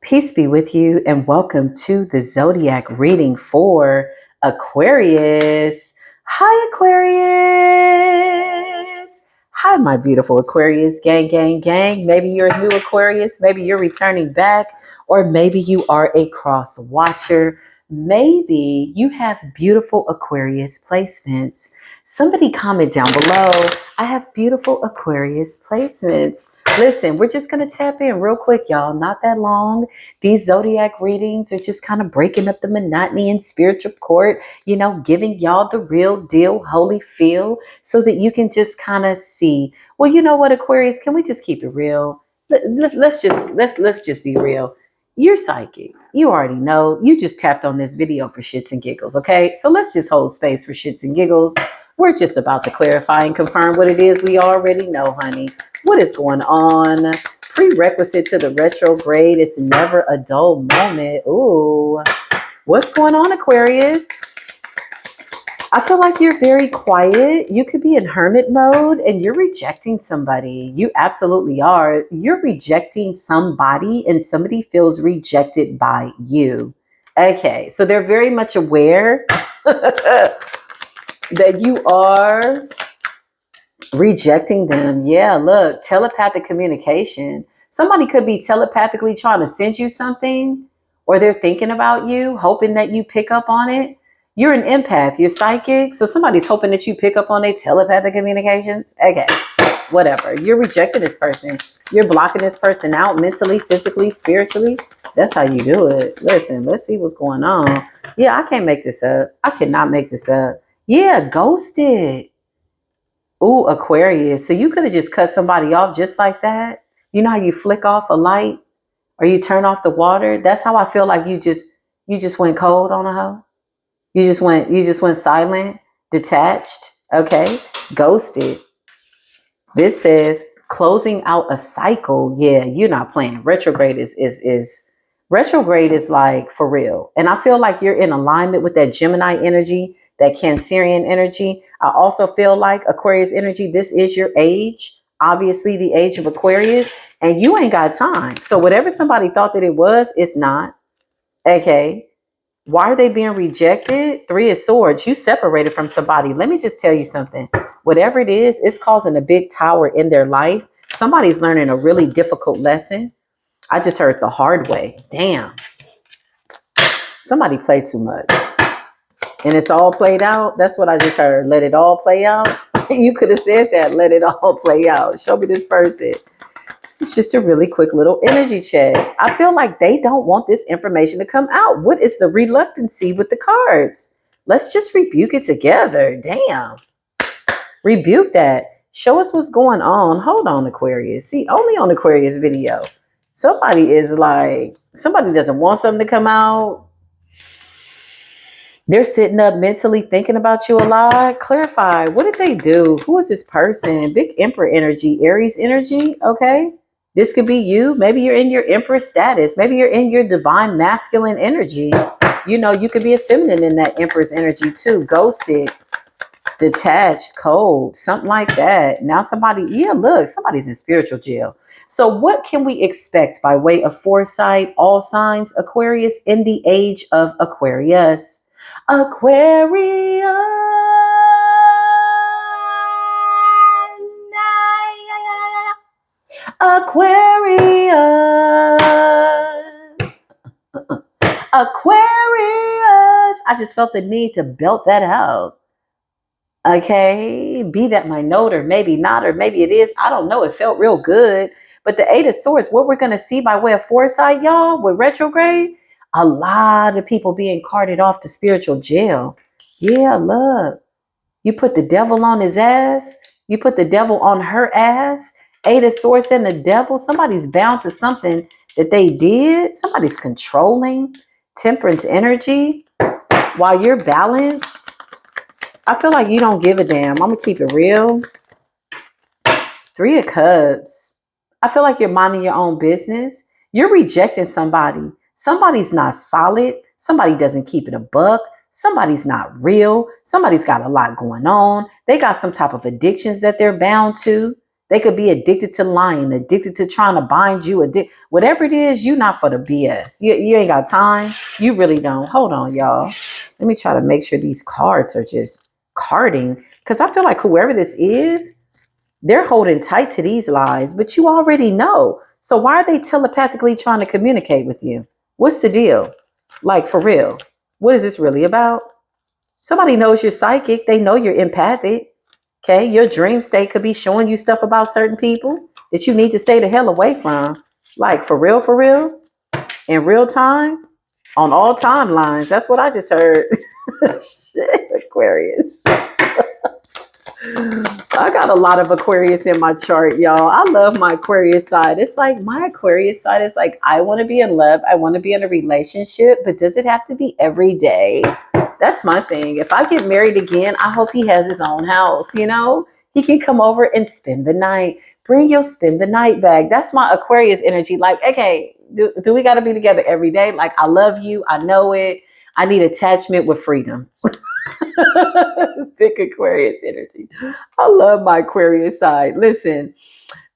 Peace be with you, and welcome to the Zodiac reading for Aquarius. Hi, Aquarius. Hi, my beautiful Aquarius gang, gang, gang. Maybe you're a new Aquarius. Maybe you're returning back, or maybe you are a cross watcher. Maybe you have beautiful Aquarius placements. Somebody comment down below. I have beautiful Aquarius placements. Listen, we're just going to tap in real quick, y'all. Not that long. These zodiac readings are just kind of breaking up the monotony in spiritual court, giving y'all the real deal, holy feel, so that you can just kind of see. Well, you know what, Aquarius? Can we just keep it real? Let's just be real. You're psychic. You already know. You just tapped on this video for shits and giggles, okay? So let's just hold space for shits and giggles. We're just about to clarify and confirm what it is we already know, honey. What is going on? Prerequisite to the retrograde. It's never a dull moment. Ooh, what's going on, Aquarius? I feel like you're very quiet. You could be in hermit mode and you're rejecting somebody. You absolutely are. You're rejecting somebody and somebody feels rejected by you. Okay, so they're very much aware that you are rejecting them. Yeah, look, telepathic communication. Somebody could be telepathically trying to send you something, or they're thinking about you, hoping that you pick up on it. You're an empath, you're psychic, so somebody's hoping that you pick up on their telepathic communications. Okay, whatever. You're rejecting this person. You're blocking this person out mentally, physically, spiritually. That's how you do it. Listen, let's see what's going on. Yeah, I can't make this up. I cannot make this up. Yeah, ghosted. Ooh, Aquarius. So you could have just cut somebody off just like that. You know how you flick off a light or you turn off the water? That's how I feel like you just went cold on a hoe. You just went silent, detached, okay? Ghosted. This says closing out a cycle. Yeah, you're not playing. Retrograde is like for real. And I feel like you're in alignment with that Gemini energy, that Cancerian energy. I also feel like Aquarius energy, this is your age, obviously the age of Aquarius, and you ain't got time. So whatever somebody thought that it was, it's not. Okay. Why are they being rejected? Three of Swords. You separated from somebody. Let me just tell you something. Whatever it is, it's causing a big tower in their life. Somebody's learning a really difficult lesson. I just heard the hard way. Damn. Somebody played too much. And it's all played out. That's what I just heard. Let it all play out. You could have said that. Let it all play out. Show me this person. This is just a really quick little energy check. I feel like they don't want this information to come out. What is the reluctancy with the cards? Let's just rebuke it together. Damn. Rebuke that. Show us what's going on. Hold on, Aquarius. See, only on Aquarius video. Somebody doesn't want something to come out. They're sitting up mentally thinking about you a lot. Clarify. What did they do? Who is this person? Big Emperor energy, Aries energy. Okay. This could be you. Maybe you're in your Emperor status. Maybe you're in your divine masculine energy. You could be a feminine in that Emperor's energy too. Ghosted, detached, cold, something like that. Now somebody's in spiritual jail. So what can we expect by way of foresight, all signs, Aquarius, in the age of Aquarius? Aquarius. Aquarius. Aquarius. I just felt the need to belt that out. Okay. Be that my note, or maybe not, or maybe it is. I don't know. It felt real good. But the Eight of Swords, what we're going to see by way of foresight, y'all, with retrograde, a lot of people being carted off to spiritual jail. Yeah, look. You put the devil on his ass. You put the devil on her ass. Eight of Swords and the devil. Somebody's bound to something that they did. Somebody's controlling. Temperance energy. While you're balanced, I feel like you don't give a damn. I'm going to keep it real. Three of Cups. I feel like you're minding your own business. You're rejecting somebody. Somebody's not solid. Somebody doesn't keep it a buck. Somebody's not real. Somebody's got a lot going on. They got some type of addictions that they're bound to. They could be addicted to lying, addicted to trying to bind you, whatever it is, you not for the BS. You ain't got time. You really don't. Hold on, y'all. Let me try to make sure these cards are just carding, because I feel like whoever this is, they're holding tight to these lies, but you already know. So why are they telepathically trying to communicate with you? What's the deal? Like, for real, what is this really about? Somebody knows you're psychic. They know you're empathic. Okay. Your dream state could be showing you stuff about certain people that you need to stay the hell away from. Like, for real, in real time, on all timelines. That's what I just heard. Shit, Aquarius. I got a lot of Aquarius in my chart, y'all. I love my Aquarius side. It's like my Aquarius side is like, I want to be in love. I want to be in a relationship, but does it have to be every day? That's my thing. If I get married again, I hope he has his own house, you know? He can come over and spend the night. Bring your spend the night bag. That's my Aquarius energy. Like, okay, do we got to be together every day? Like, I love you. I know it. I need attachment with freedom. Thick Aquarius energy. I love my Aquarius side. Listen,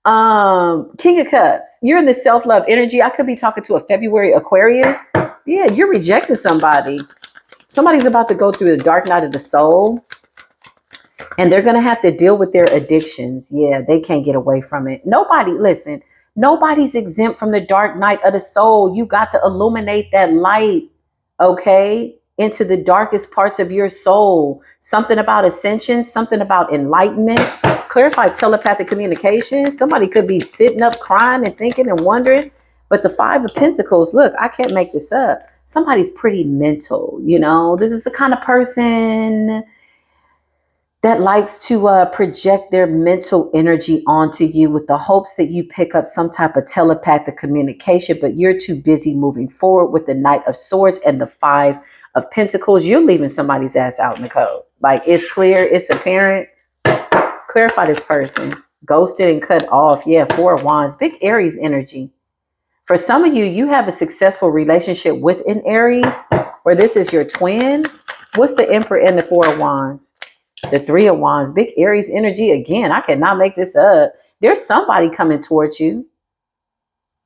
King of Cups, you're in the self-love energy. I could be talking to a February Aquarius. Yeah, you're rejecting somebody. Somebody's about to go through the dark night of the soul, and they're going to have to deal with their addictions. Yeah, they can't get away from it. Listen, nobody's exempt from the dark night of the soul. You got to illuminate that light, okay, into the darkest parts of your soul. Something about ascension, something about enlightenment. Clarify telepathic communication. Somebody could be sitting up crying and thinking and wondering. But the Five of Pentacles, look, I can't make this up. Somebody's pretty mental, you know. This is the kind of person that likes to project their mental energy onto you with the hopes that you pick up some type of telepathic communication, but you're too busy moving forward with the Knight of Swords and the Five of Pentacles. You're leaving somebody's ass out in the cold. Like, it's clear, it's apparent. Clarify this person. Ghosted and cut off. Yeah, Four of Wands. Big Aries energy. For some of you, you have a successful relationship with an Aries, or this is your twin. What's the Emperor and the Four of Wands? The Three of Wands. Big Aries energy. Again, I cannot make this up. There's somebody coming towards you.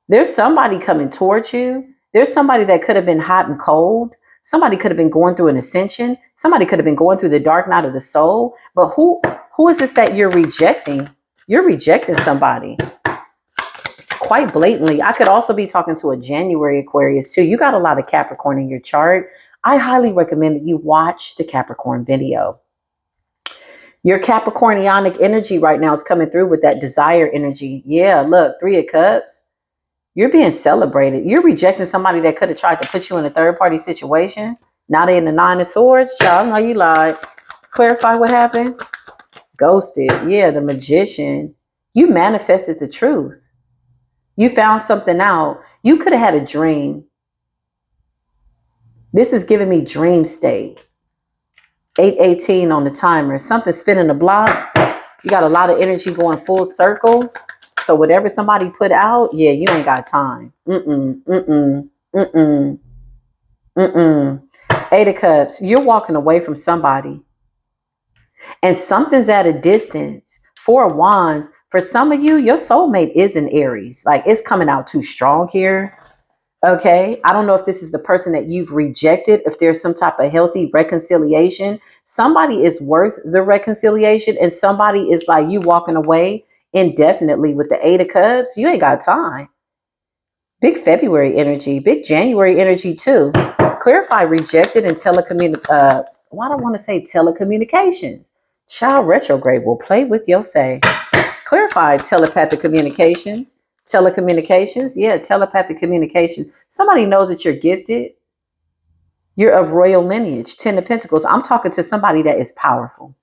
There's somebody coming towards you. There's somebody that could have been hot and cold. Somebody could have been going through an ascension. Somebody could have been going through the dark night of the soul. But who is this that you're rejecting? You're rejecting somebody. Quite blatantly. I could also be talking to a January Aquarius too. You got a lot of Capricorn in your chart. I highly recommend that you watch the Capricorn video. Your Capricornianic energy right now is coming through with that desire energy. Yeah, look, Three of Cups. You're being celebrated. You're rejecting somebody that could have tried to put you in a third-party situation. Now they're in the Nine of Swords. Child, I know you lied. Clarify what happened. Ghosted. Yeah, the Magician. You manifested the truth. You found something out. You could have had a dream. This is giving me dream state. 8:18 on the timer. Something spinning the block. You got a lot of energy going full circle. So whatever somebody put out, yeah, you ain't got time. Eight of Cups. You're walking away from somebody. And something's at a distance. Four of Wands. For some of you, your soulmate is an Aries. Like, it's coming out too strong here. Okay. I don't know if this is the person that you've rejected, if there's some type of healthy reconciliation. Somebody is worth the reconciliation, and somebody is like you walking away indefinitely with the Eight of Cups. You ain't got time. Big February energy, big January energy too. Clarify rejected and why do I want to say telecommunications? Child retrograde will play with your say. Clarify telepathic communications. Telecommunications. Yeah, telepathic communication. Somebody knows that you're gifted. You're of royal lineage. Ten of Pentacles. I'm talking to somebody that is powerful.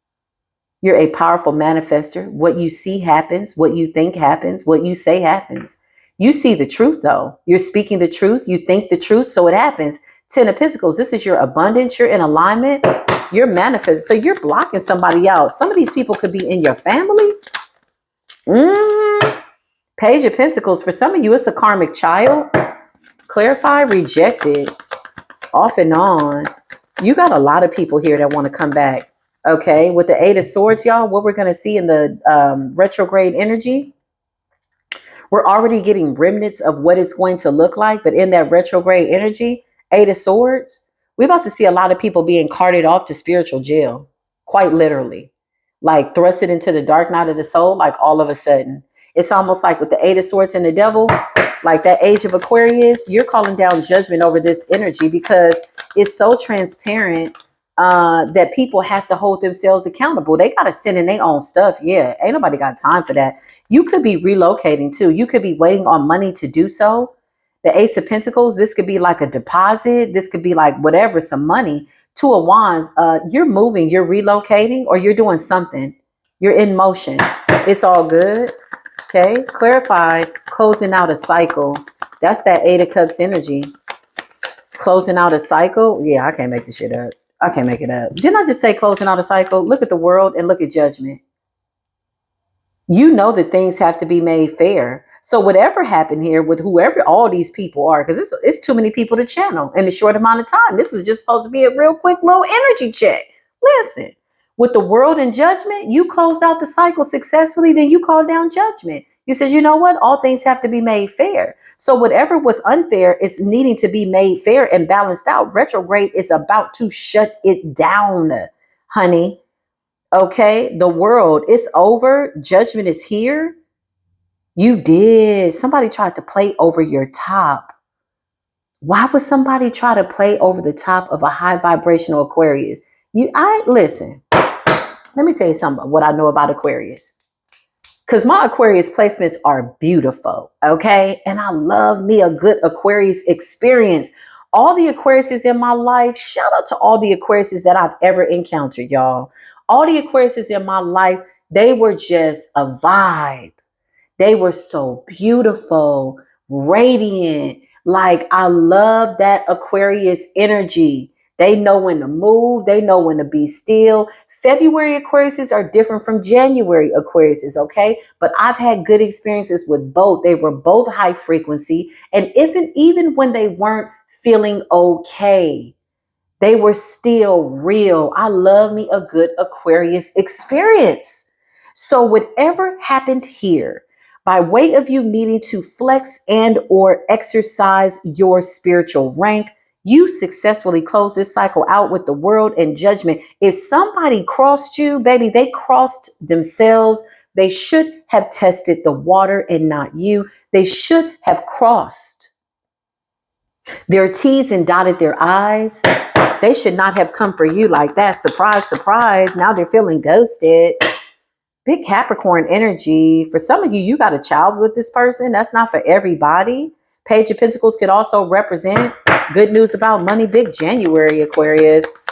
You're a powerful manifester. What you see happens. What you think happens. What you say happens. You see the truth, though. You're speaking the truth. You think the truth, so it happens. Ten of Pentacles. This is your abundance. You're in alignment. You're manifesting. So you're blocking somebody out. Some of these people could be in your family. Page of Pentacles. For some of you, it's a karmic child. Clarify rejected. Off and on. You got a lot of people here that want to come back. Okay, with the Eight of Swords, y'all, what we're going to see in the retrograde energy, we're already getting remnants of what it's going to look like. But in that retrograde energy, Eight of Swords, we're about to see a lot of people being carted off to spiritual jail, quite literally, like thrusted into the dark night of the soul, like all of a sudden. It's almost like with the Eight of Swords and the devil, like that age of Aquarius, you're calling down judgment over this energy because it's so transparent that people have to hold themselves accountable. They got to send in their own stuff. Yeah, ain't nobody got time for that. You could be relocating too. You could be waiting on money to do so. The Ace of Pentacles, this could be like a deposit. This could be like whatever, some money. Two of Wands, you're moving, you're relocating, or you're doing something. You're in motion. It's all good. Okay, clarify, closing out a cycle. That's that Eight of Cups energy. Closing out a cycle. Yeah, I can't make this shit up. I can't make it up. Didn't I just say closing out a cycle? Look at the world and look at judgment. You know that things have to be made fair. So whatever happened here with whoever all these people are, because it's too many people to channel in a short amount of time. This was just supposed to be a real quick little energy check. Listen, with the world and judgment, you closed out the cycle successfully, then you called down judgment. You said, you know what? All things have to be made fair. So whatever was unfair is needing to be made fair and balanced out. Retrograde is about to shut it down, honey. Okay, the world, it's over. Judgment is here. You did. Somebody tried to play over your top. Why would somebody try to play over the top of a high vibrational Aquarius? Listen, let me tell you something about what I know about Aquarius. Because my Aquarius placements are beautiful, okay? And I love me a good Aquarius experience. All the Aquariuses in my life, shout out to all the Aquariuses that I've ever encountered, y'all. All the Aquariuses in my life, they were just a vibe. They were so beautiful, radiant. Like, I love that Aquarius energy. They know when to move. They know when to be still. February Aquariuses are different from January Aquariuses, okay? But I've had good experiences with both. They were both high frequency. And even when they weren't feeling okay, they were still real. I love me a good Aquarius experience. So whatever happened here, by way of you needing to flex and or exercise your spiritual rank, you successfully close this cycle out with the world and judgment. If somebody crossed you, baby, they crossed themselves. They should have tested the water and not you. They should have crossed their T's and dotted their I's. They should not have come for you like that. Surprise, surprise. Now they're feeling ghosted. Big Capricorn energy. For some of you, you got a child with this person. That's not for everybody. Page of Pentacles could also represent good news about money. Big January Aquarius.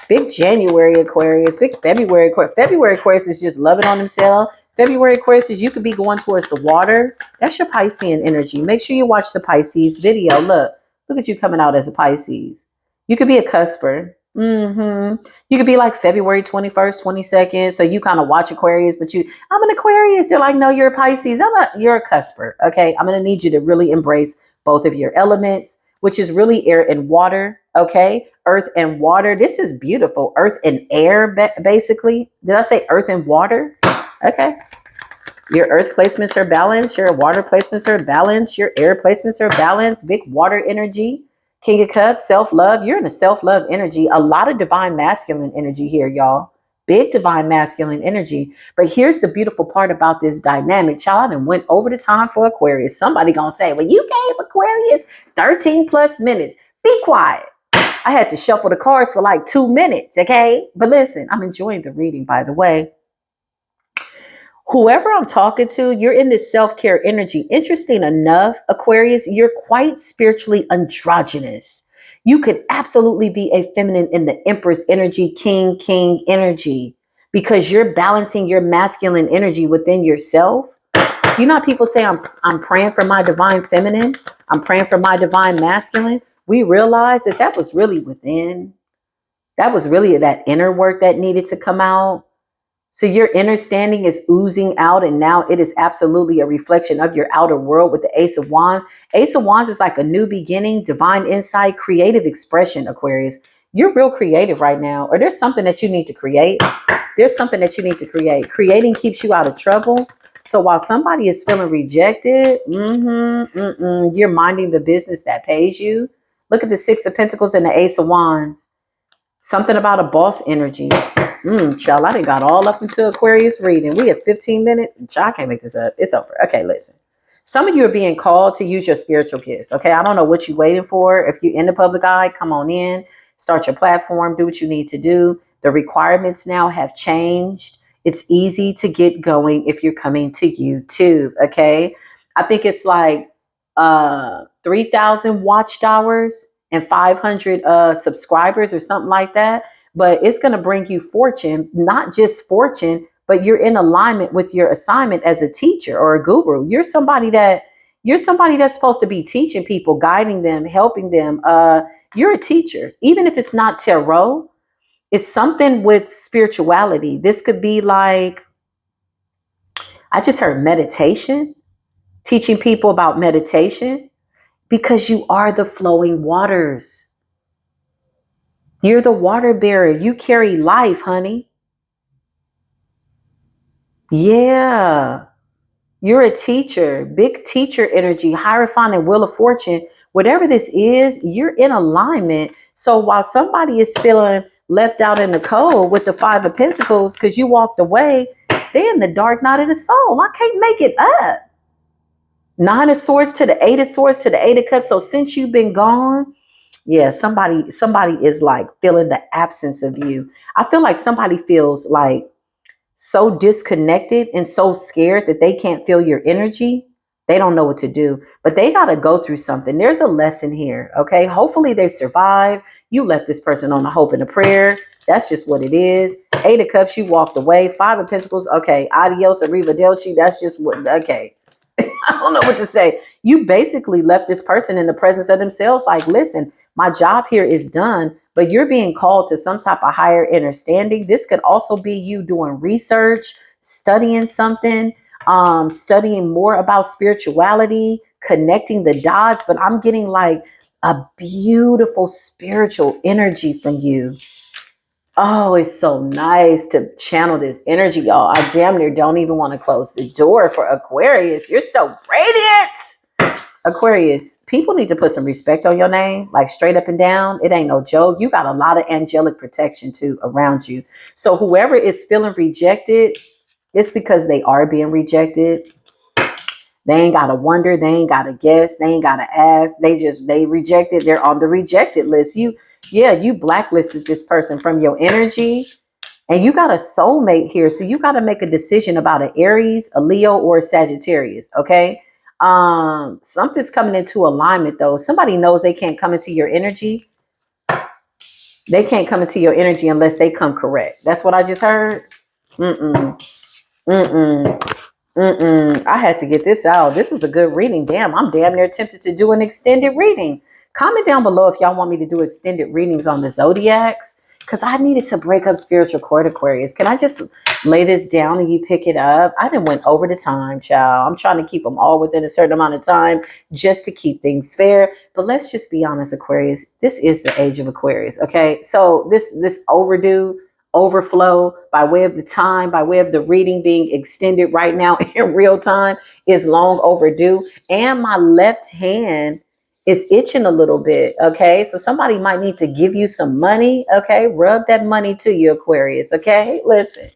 Big January Aquarius. Big February Aquarius. February Aquarius is just loving on themselves. February Aquarius is you could be going towards the water. That's your Piscean energy. Make sure you watch the Pisces video. Look at you coming out as a Pisces. You could be a cusper. You could be like February 21st, 22nd. So you kind of watch Aquarius, but I'm an Aquarius. They're like, no, you're a Pisces. You're a cusper. Okay. I'm going to need you to really embrace both of your elements, which is really air and water. Okay. Earth and water. This is beautiful. Earth and air, basically. Did I say earth and water? Okay. Your earth placements are balanced. Your water placements are balanced. Your air placements are balanced. Big water energy. King of Cups, self-love. You're in a self-love energy. A lot of divine masculine energy here, y'all. Big divine masculine energy. But here's the beautiful part about this dynamic. Child, I done went over the time for Aquarius. Somebody gonna say, well, you gave Aquarius 13 plus minutes. Be quiet. I had to shuffle the cards for like 2 minutes, okay? But listen, I'm enjoying the reading, by the way. Whoever I'm talking to, you're in this self-care energy. Interesting enough, Aquarius, you're quite spiritually androgynous. You could absolutely be a feminine in the Empress energy, King energy, because you're balancing your masculine energy within yourself. You know how people say, I'm praying for my divine feminine. I'm praying for my divine masculine. We realize that was really within. That was really that inner work that needed to come out. So your inner standing is oozing out, and now it is absolutely a reflection of your outer world with the Ace of Wands. Ace of Wands is like a new beginning, divine insight, creative expression, Aquarius. You're real creative right now, or there's something that you need to create. There's something that you need to create. Creating keeps you out of trouble. So while somebody is feeling rejected, you're minding the business that pays you. Look at the Six of Pentacles and the Ace of Wands. Something about a boss energy. Child, I done got all up into Aquarius reading. We have 15 minutes. Child, I can't make this up. It's over. Okay, listen. Some of you are being called to use your spiritual gifts. Okay, I don't know what you're waiting for. If you're in the public eye, come on in. Start your platform. Do what you need to do. The requirements now have changed. It's easy to get going if you're coming to YouTube. Okay, I think it's like 3,000 watch hours and 500 subscribers or something like that. But it's going to bring you fortune, not just fortune, but you're in alignment with your assignment as a teacher or a guru. You're somebody that's supposed to be teaching people, guiding them, helping them. You're a teacher, even if it's not tarot. It's something with spirituality. This could be like, I just heard meditation, teaching people about meditation, because you are the flowing waters. You're the water bearer. You carry life, honey. Yeah. You're a teacher, big teacher energy, Hierophant and Wheel of Fortune. Whatever this is, you're in alignment. So while somebody is feeling left out in the cold with the Five of Pentacles because you walked away, they're in the dark night of the soul. I can't make it up. Nine of Swords to the Eight of Swords to the Eight of Cups. So since you've been gone, yeah, somebody is like feeling the absence of you. I feel like somebody feels like so disconnected and so scared that they can't feel your energy. They don't know what to do, but they got to go through something. There's a lesson here. Okay. Hopefully they survive. You left this person on a hope and a prayer. That's just what it is. Eight of Cups, you walked away. Five of Pentacles. Okay. Adios, arrivederci. That's just what, okay. I don't know what to say. You basically left this person in the presence of themselves. Like, listen, my job here is done, but you're being called to some type of higher understanding. This could also be you doing research, studying something, studying more about spirituality, connecting the dots. But I'm getting like a beautiful spiritual energy from you. Oh, it's so nice to channel this energy, y'all. I damn near don't even want to close the door for Aquarius. You're so radiant. Aquarius, people need to put some respect on your name, like straight up and down. It ain't no joke. You got a lot of angelic protection too around you. So whoever is feeling rejected, it's because they are being rejected. They ain't got to wonder. They ain't got to guess. They ain't got to ask. They rejected. They're on the rejected list. You blacklisted this person from your energy. And you got a soulmate here. So you got to make a decision about an Aries, a Leo, or a Sagittarius. Okay. Something's coming into alignment though. Somebody knows they can't come into your energy. They can't come into your energy unless they come correct. That's what I just heard. Mm-mm. Mm-mm. I had to get this out. This was a good reading. Damn, I'm damn near tempted to do an extended reading. Comment down below if y'all want me to do extended readings on the zodiacs, because I needed to break up spiritual court Aquarius. Can I just lay this down and you pick it up? I done went over the time, child. I'm trying to keep them all within a certain amount of time just to keep things fair. But let's just be honest, Aquarius. This is the age of Aquarius, okay? So this overdue overflow by way of the time, by way of the reading being extended right now in real time is long overdue. And my left hand is itching a little bit. Okay. So somebody might need to give you some money. Okay. Rub that money to you, Aquarius. Okay. Listen.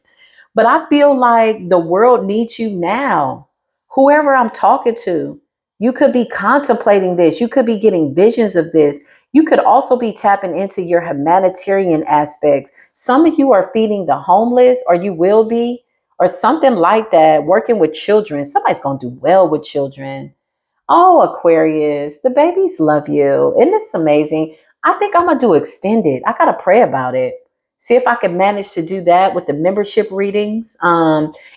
But I feel like the world needs you now. Whoever I'm talking to, you could be contemplating this. You could be getting visions of this. You could also be tapping into your humanitarian aspects. Some of you are feeding the homeless, or you will be, or something like that, working with children. Somebody's going to do well with children. Oh, Aquarius, the babies love you. Isn't this amazing? I think I'm going to do extended. I got to pray about it. See if I can manage to do that with the membership readings.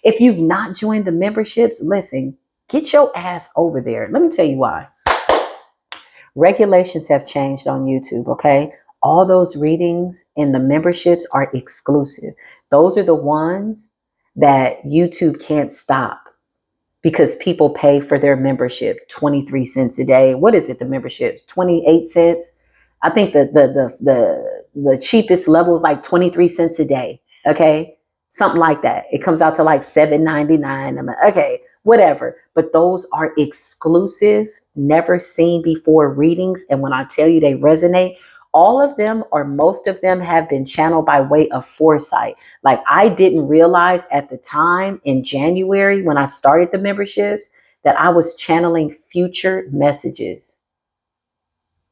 If you've not joined the memberships, listen, get your ass over there. Let me tell you why. Regulations have changed on YouTube, okay? All those readings in the memberships are exclusive. Those are the ones that YouTube can't stop, because people pay for their membership 23 cents a day. What is it? The membership's 28 cents. I think the the cheapest level is like 23 cents a day. Okay. Something like that. It comes out to like $7.99. I'm like, okay, whatever. But those are exclusive, never seen before readings. And when I tell you they resonate, all of them or most of them have been channeled by way of foresight. Like I didn't realize at the time in January when I started the memberships that I was channeling future messages.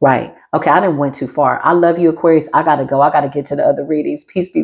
Right. Okay, I didn't went too far. I love you, Aquarius. I gotta go. I gotta get to the other readings. Peace be